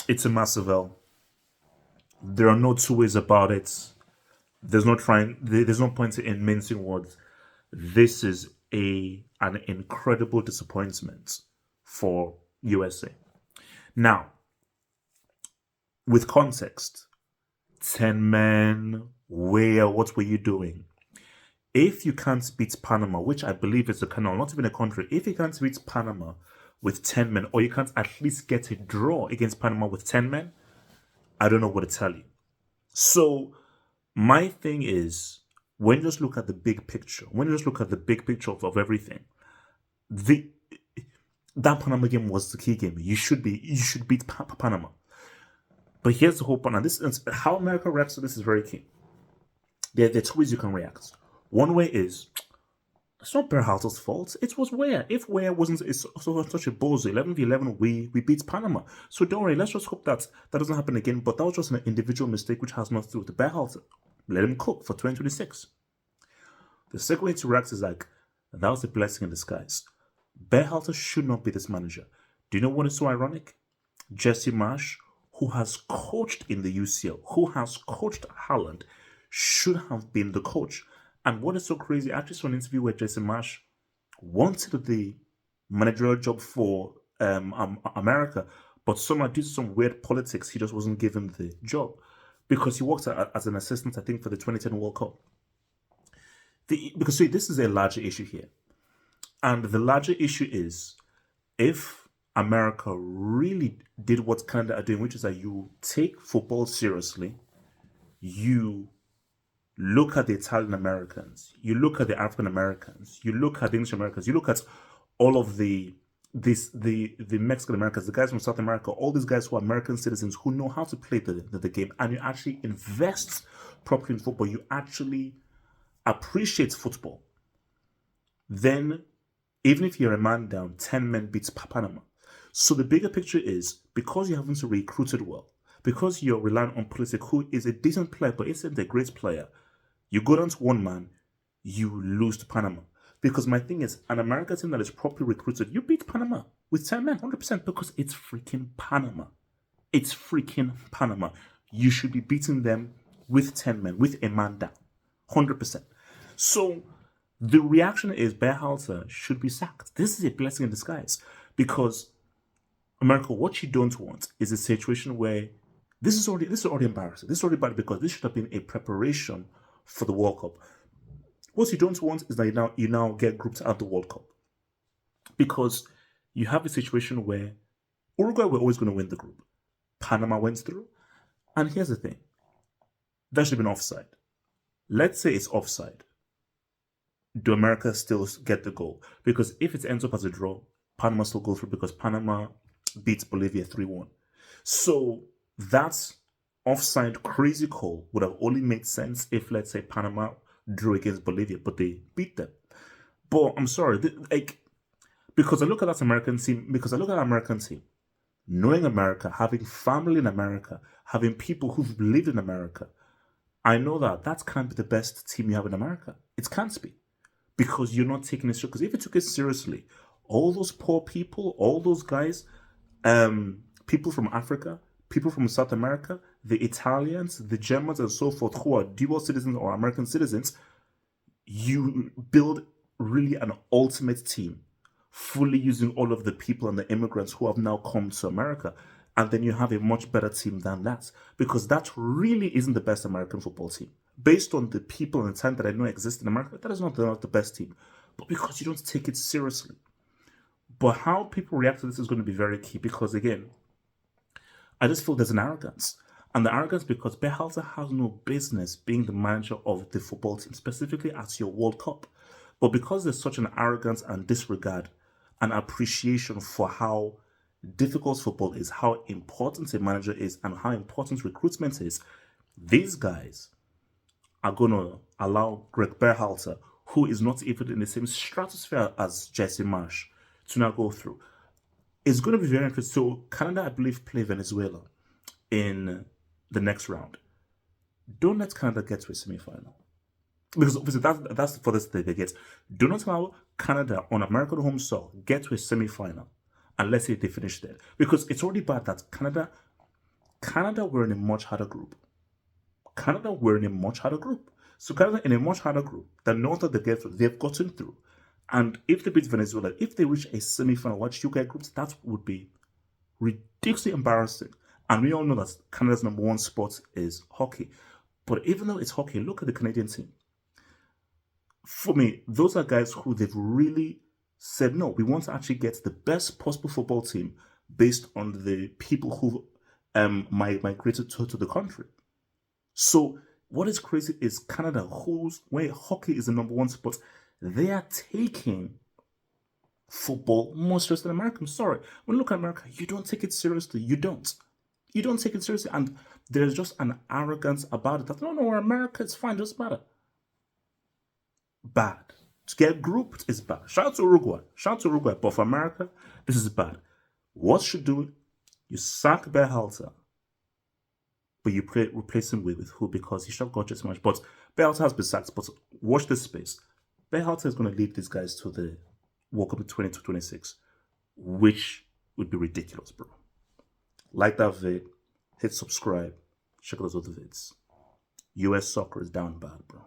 It's a massive L. There are no two ways about it. There's no point in mincing words. This is an incredible disappointment for USA. Now, with context, 10 men, where, what were you doing? If you can't beat Panama, which I believe is a canal, not even a country, if you can't beat Panama with 10 men, or you can't at least get a draw against Panama with 10 men, I don't know what to tell you. So, my thing is, when you just look at the big picture, of everything, the that Panama game was the key game. You should beat Panama. But here's the whole point, and this is how America reacts to this is very key. There are two ways you can react. One way is, it's not Berhalter's fault. It was Ware. If Ware wasn't such a bozo, 11v11, we beat Panama. So don't worry, let's just hope that doesn't happen again. But that was just an individual mistake which has nothing to do with the Berhalter. Let him cook for 2026. The second way to react is like, that was a blessing in disguise. Berhalter should not be this manager. Do you know what is so ironic? Jesse Marsh, who has coached in the UCL, who has coached Haaland, should have been the coach. And what is so crazy, I actually saw an interview where Jesse Marsh wanted the managerial job for America, but somehow due to some weird politics, he just wasn't given the job because he worked as an assistant, I think, for the 2010 World Cup. Because see, this is a larger issue here. And the larger issue is, if America really did what Canada are doing, which is that you take football seriously, you look at the Italian Americans, you look at the African Americans, you look at the English Americans, you look at all of the Mexican Americans, the guys from South America, all these guys who are American citizens who know how to play the game, and you actually invest properly in football, you actually appreciate football, then even if you're a man down, 10 men beats Panama. So the bigger picture is, because you haven't recruited well, because you're relying on Pulisic, who is a decent player but isn't a great player, you go down to one man, you lose to Panama. Because my thing is, an American team that is properly recruited, you beat Panama with 10 men, 100%, because it's freaking Panama. It's freaking Panama. You should be beating them with 10 men, with a man down, 100%. So the reaction is Berhalter should be sacked. This is a blessing in disguise, because America, what you don't want is a situation where this is already embarrassing. This is already bad, because this should have been a preparation for the World Cup. What you don't want is that you now get grouped out of the World Cup, because you have a situation where Uruguay were always going to win the group. Panama went through, and here's the thing: that should have been offside. Let's say it's offside. Do America still get the goal? Because if it ends up as a draw, Panama still go through, because Panama beats Bolivia 3-1. So that offside crazy call would have only made sense if, let's say, Panama drew against Bolivia, but they beat them. But I'm sorry, because I look at that American team, knowing America, having family in America, having people who've lived in America, I know that can't be the best team you have in America. It can't be, because you're not taking it seriously. Because if you took it seriously, all those poor people, all those guys, people from Africa, people from South America, the Italians, the Germans, and so forth, who are dual citizens or American citizens, you build really an ultimate team, fully using all of the people and the immigrants who have now come to America. And then you have a much better team than that, because that really isn't the best American football team. Based on the people and the time that I know exist in America, that is not the best team. But because you don't take it seriously. But how people react to this is going to be very key, because again, I just feel there's an arrogance. And the arrogance because Berhalter has no business being the manager of the football team, specifically at your World Cup. But because there's such an arrogance and disregard and appreciation for how difficult football is, how important a manager is, and how important recruitment is, these guys are going to allow Greg Berhalter, who is not even in the same stratosphere as Jesse Marsh, to now go through. It's going to be very interesting. So Canada, I believe, play Venezuela in the next round. Don't let Canada get to a semi-final, because obviously that's the furthest they get. Do not allow Canada on American home soil get to a semi-final, and let's say they finish there, because it's already bad that Canada Canada were in a much harder group. Canada were in a much harder group. So Canada in a much harder group than not that they've gotten through. And if they beat Venezuela, if they reach a semi-final, watch UK groups, that would be ridiculously embarrassing. And we all know that Canada's number one sport is hockey. But even though it's hockey, look at the Canadian team. For me, those are guys who they've really said, no, we want to actually get the best possible football team based on the people who migrated to the country. So what is crazy is Canada, where hockey is the number one sport, they are taking football more seriously than America. I'm sorry. When you look at America, you don't take it seriously. You don't. You don't take it seriously. And there's just an arrogance about it. That, no, America, it's fine. It doesn't matter. Bad. To get grouped is bad. Shout out to Uruguay. Shout out to Uruguay. But for America, this is bad. What you do? You sack Berhalter, but you replace him with who? Because he shot gorgeous much. But Berhalter has been sacked. But watch this space. Berhalter is going to lead these guys to the World Cup in 2026, which would be ridiculous, bro. Like that vid, hit subscribe, check out those other vids. US soccer is down bad, bro.